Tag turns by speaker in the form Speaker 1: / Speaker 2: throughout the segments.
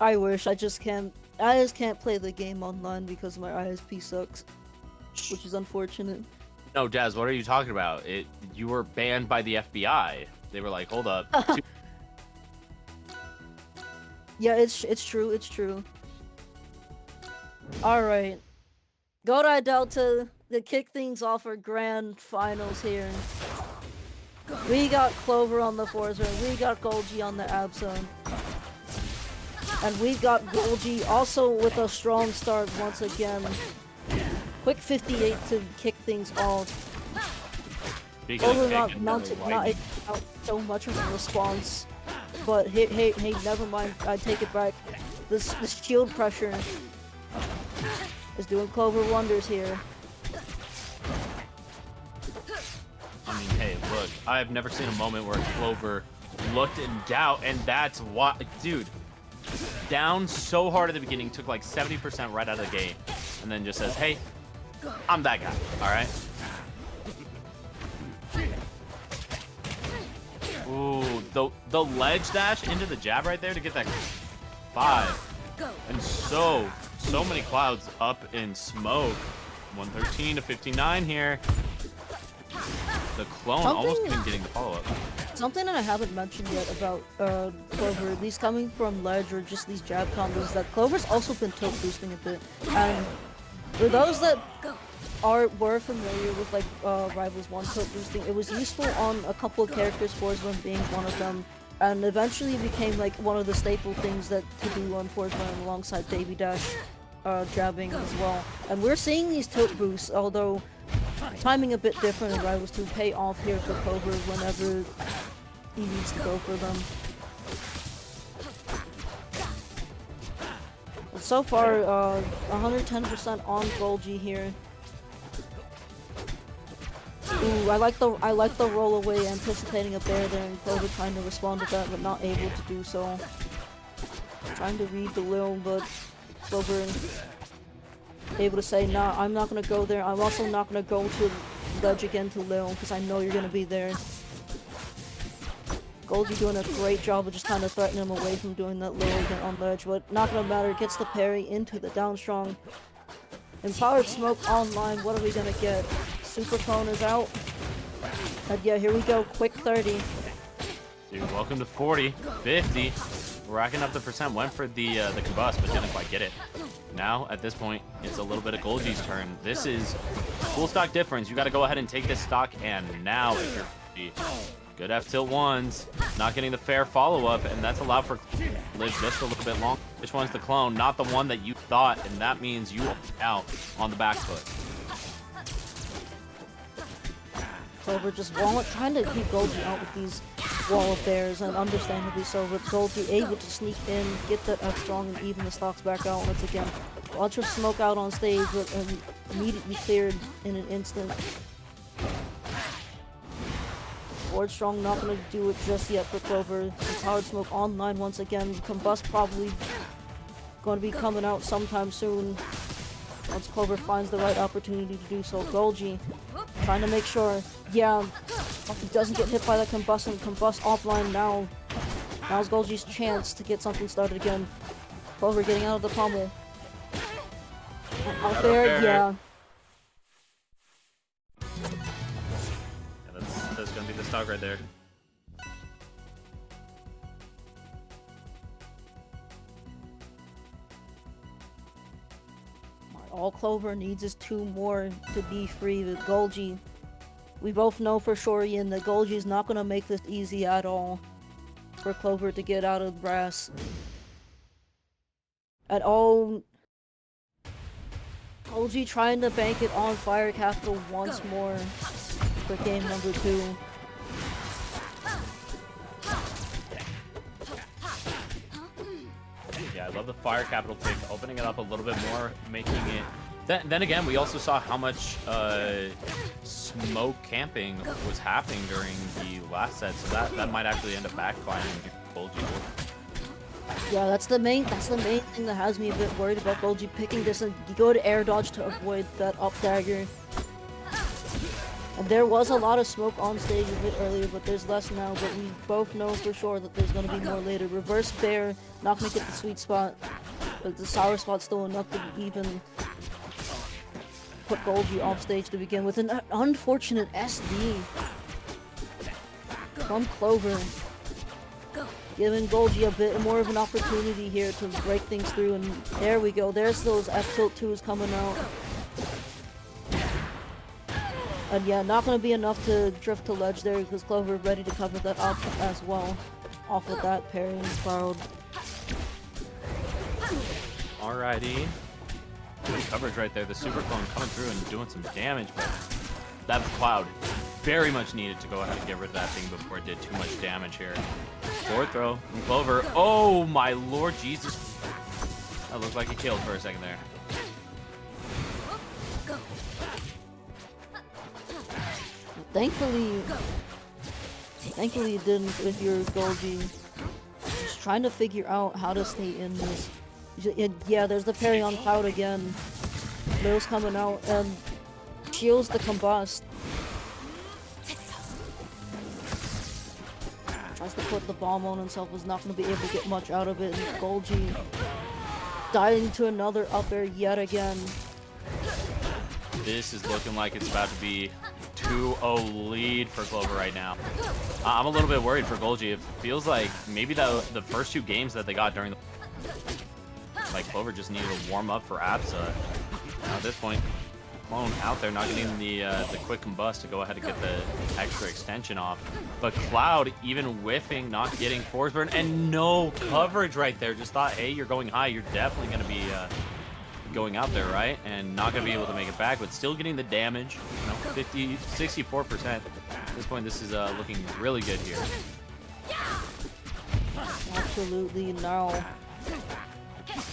Speaker 1: I wish. I just can't play the game online because my ISP sucks, which is unfortunate.
Speaker 2: No, Daz, what are you talking about? You were banned by the FBI. They were like, hold up.
Speaker 1: Yeah, it's true. It's true. All right, Goljee Delta to kick things off our grand finals here. We got Clover on the Forsburn, we got Goljee on the Absa, and we've got Goljee also with a strong start once again. Quick 58 to kick things off. Clover not out so much of a response, but hey, never mind. I take it back. This shield pressure is doing Clover wonders here.
Speaker 2: I mean, hey, look, I've never seen a moment where Clover looked in doubt, and that's why, dude, down so hard at the beginning, took like 70% right out of the gate, and then just says, hey, I'm that guy, all right? Ooh, the ledge dash into the jab right there to get that 5. And so many clouds up in smoke. 113 to 59 here. The clone almost even getting the follow-up.
Speaker 1: Something that I haven't mentioned yet about Clover, these coming from ledge or just these jab combos, that Clover's also been tilt boosting a bit. And for those that were familiar with like Rivals 1 tilt boosting, it was useful on a couple of characters, Forsburn being one of them, and eventually became like one of the staple things that to do on Forsburn alongside Baby Dash jabbing as well. And we're seeing these tilt boosts, although timing a bit different in Rivals 2, pay off here for Clover whenever he needs to go for them. But so far, 110% on Goljee here. Ooh, I like the roll away, anticipating a bear there, and Clover trying to respond to that, but not able to do so. Trying to read the Lil, but Clover able to say, nah, I'm not gonna go there. I'm also not gonna go to ledge again to Lil, because I know you're gonna be there. Goljee doing a great job of just kind of threatening him away from doing that Lil again on ledge, but not gonna matter. Gets the parry into the down strong. Empowered smoke online. What are we gonna get? Super cone is out. And yeah, here we go. Quick 30.
Speaker 2: Dude, welcome to 40, 50. Racking up the percent. Went for the combust, but didn't quite get it. Now, at this point, it's a little bit of Goljee's turn. This is full stock difference. You got to go ahead and take this stock, and now if you're good F tilt ones, not getting the fair follow-up, and that's allowed for live just a little bit long. Which one's the clone? Not the one that you thought, and that means you are out on the back foot.
Speaker 1: Clover just trying to keep Goljee out with these wall of bears, and understandably so, but Goljee able to sneak in, get that up strong, and even the stocks back out once again. Bunch of smoke out on stage, but immediately cleared in an instant. Forward strong not gonna do it just yet for Clover. Empowered smoke online once again. Combust probably gonna be coming out sometime soon once Clover finds the right opportunity to do so. Goljee trying to make sure, yeah, he doesn't get hit by that combust, and combust offline now. Now's Goljee's chance to get something started again. Clover getting out of the pummel. Out there, yeah.
Speaker 2: That's gonna be the stock right there.
Speaker 1: All Clover needs is 2 more to be free with Goljee. We both know for sure, Ian, that Goljee is not going to make this easy at all for Clover to get out of brass. At all. Goljee trying to bank it on Fire Capital once more for game number 2.
Speaker 2: Yeah, I love the Fire Capital pick, opening it up a little bit more, making it... Then again, we also saw how much smoke camping was happening during the last set, so that might actually end up backfiring Goljee.
Speaker 1: Yeah, that's the main thing that has me a bit worried about Goljee picking this, and you go to air dodge to avoid that up dagger. And there was a lot of smoke on stage a bit earlier, but there's less now. But we both know for sure that there's going to be more later. Reverse bear, not going to get the sweet spot. But the sour spot's still enough to even put Goljee off stage to begin with. An unfortunate SD from Clover, giving Goljee a bit more of an opportunity here to break things through. And there we go. There's those F-tilt 2s coming out. And yeah, not going to be enough to drift to ledge there because Clover ready to cover that up as well. Off with that parrying cloud.
Speaker 2: Alrighty. Good coverage right there. The super clone coming through and doing some damage, but that cloud very much needed to go ahead and get rid of that thing before it did too much damage here. Forward throw from Clover. Oh my lord Jesus. That looked like he killed for a second there.
Speaker 1: Thankfully it didn't with your Goljee. Just trying to figure out how to stay in this. Yeah, there's the parry on cloud again. Mill's coming out and shields the combust. Tries to put the bomb on himself, was not going to be able to get much out of it. And Goljee diving to another up air yet again.
Speaker 2: This is looking like it's about to be 2-0 lead for Clover right now. I'm a little bit worried for Goljee. It feels like maybe the first 2 games that they got during the... Like, Clover just needed to warm up for Absa. Now at this point, Clone out there not getting the quick combust to go ahead and get the extra extension off. But Cloud even whiffing, not getting Forsburn, and no coverage right there. Just thought, hey, you're going high. You're definitely going to be going out there, right? And not going to be able to make it back, but still getting the damage. You know, 64%. At this point, this is looking really good here.
Speaker 1: Absolutely, now.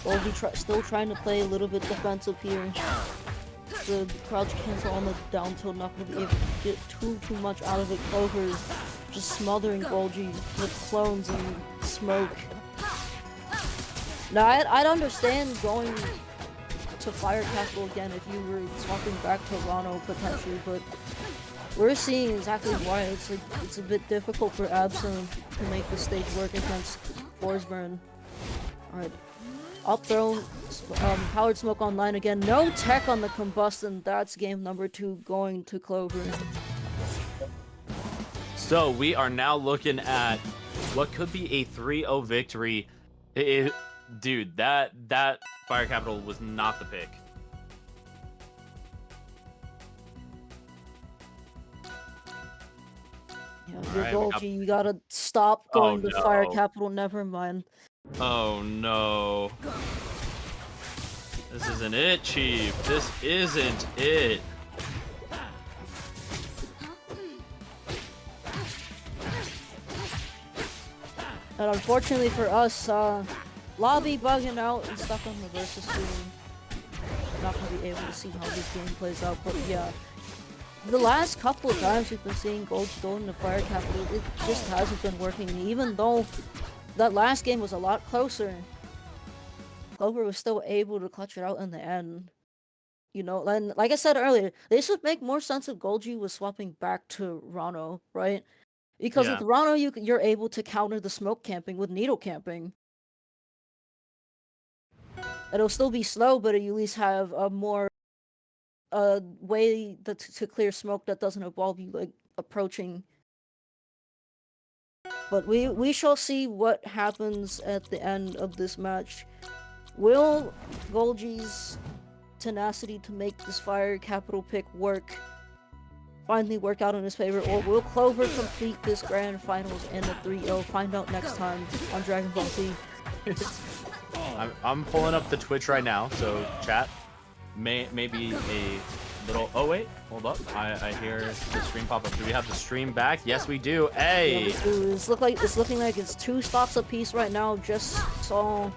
Speaker 1: Goljee still trying to play a little bit defensive here. The crouch cancel on the down tilt, not going to be able to get too much out of it. Clover just smothering Goljee with clones and smoke. Now, I'd understand going to Fire Capital again if you were swapping back to Rano potentially, but we're seeing exactly why it's a bit difficult for Absa to make the stage work against Forsburn. Alright. Up throw, powered smoke online again. No tech on the combust, and that's game number 2 going to Clover.
Speaker 2: So we are now looking at what could be a 3-0 victory. Dude, that Fire Capital was not the pick.
Speaker 1: Yeah, your Goljee, you gotta stop going to
Speaker 2: no.
Speaker 1: Fire Capital. Never mind.
Speaker 2: Oh no. This isn't it, Chief. This isn't it.
Speaker 1: And unfortunately for us, Lobby bugging out and stuck on the versus soon. Not gonna be able to see how this game plays out, but yeah. The last couple of times we've been seeing Goljee go into Fire Capital, it just hasn't been working. Even though that last game was a lot closer, Clover was still able to clutch it out in the end. You know, and like I said earlier, this would make more sense if Goljee was swapping back to Rano, right? Because with Rano, you're able to counter the smoke camping with needle camping. It'll still be slow, but you at least have a more way to clear smoke that doesn't involve you like approaching. But we shall see what happens at the end of this match. Will Goljee's tenacity to make this Fire Capital pick finally work out in his favor, or will Clover complete this grand finals in a 3-0? Find out next time on Dragon Ball Z.
Speaker 2: I'm pulling up the Twitch right now, so chat, maybe a little... Oh wait, hold up. I hear the stream pop up. Do we have the stream back? Yes, we do. Hey!
Speaker 1: Yeah, it's looking like it's 2 stocks apiece right now. Just saw...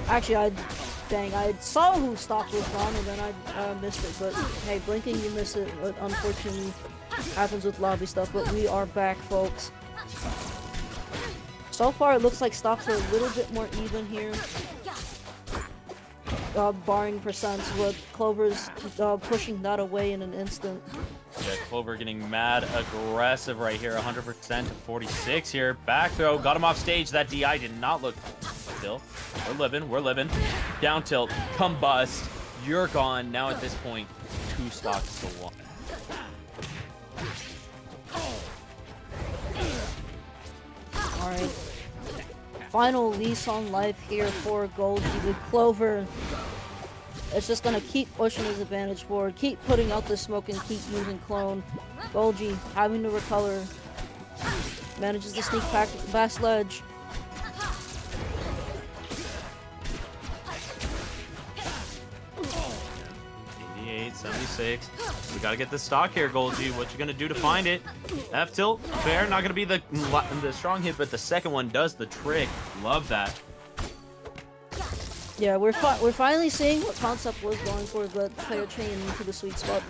Speaker 1: Actually, I saw who stock was gone and then I missed it. But hey, blinking, you miss it. But unfortunately, happens with lobby stuff. But we are back, folks. So far, it looks like stocks are a little bit more even here. Barring percents, but Clover's pushing that away in an instant.
Speaker 2: Yeah, Clover getting mad aggressive right here. 100% to 46 here. Back throw. Got him off stage. That DI did not look... Still. We're living. We're living. Down tilt. Combust. You're gone. Now at this point, 2 stocks to 1.
Speaker 1: Alright. Final lease on life here for Goljee with Clover. It's just gonna keep pushing his advantage forward, keep putting out the smoke and keep using clone. Goljee having to recolor. Manages to sneak back to the back ledge.
Speaker 2: $88.76. We gotta get the stock here, Goljee. What you gonna do to find it? F tilt, fair. Not gonna be the strong hit, but the second one does the trick. Love that.
Speaker 1: Yeah, we're finally seeing what Concept was going for, but player chain into the sweet spot.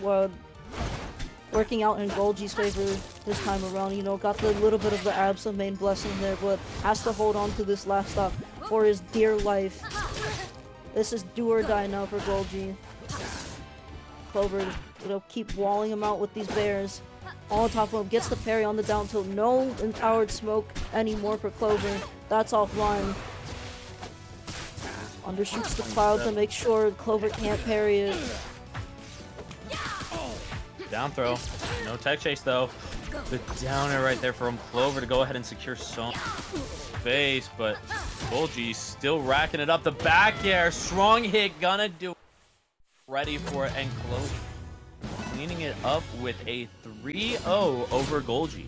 Speaker 1: Working out in Goljee's favor this time around. You know, got the little bit of the Absa main blessing there, but has to hold on to this last stock for his dear life. This is do or die now for Goljee. Clover, you know, keep walling him out with these bears. On top of him, gets the parry on the down tilt. No empowered smoke anymore for Clover. That's offline. Undershoots the cloud to make sure Clover can't parry it.
Speaker 2: Down throw. No tech chase though. The downer right there from Clover to go ahead and secure some space, but Goljee still racking it up. The back air, strong hit, gonna do it. Ready for it, and Clover cleaning it up with a 3-0 over Goljee.